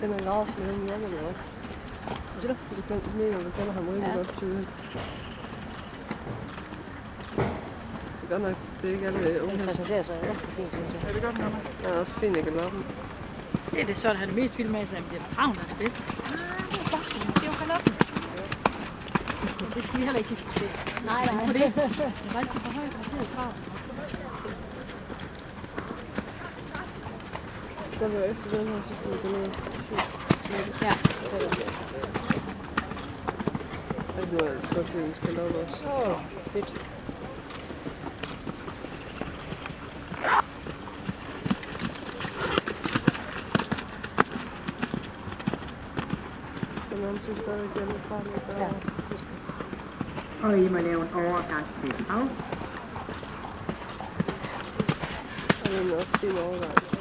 kender Lars med den jakke der også. Det er Du kender ham rigtig godt siden. Det er godt nok, det er ikke alle unge. Den præsenterer sig jo fint, synes jeg. Ja, det gør den, Anna. Der er også fint i galoppen. Det er det sådan, han er mest vild med, at det er travlt, der er det bedste. Det er boksen, det er jo galoppen. Det skal vi heller ikke diskutere. Nej. For det er altid for højt, at det er travlt. Så var efter den her, så skulle vi gå ned. Ja. Og nu er det sgu også, vi skal lave også. Fedt. Den anden synes stadig, det er lidt farligt at gøre. Ja, synes jeg. Og I må lave en overgang til af. Og den er også fin overgang.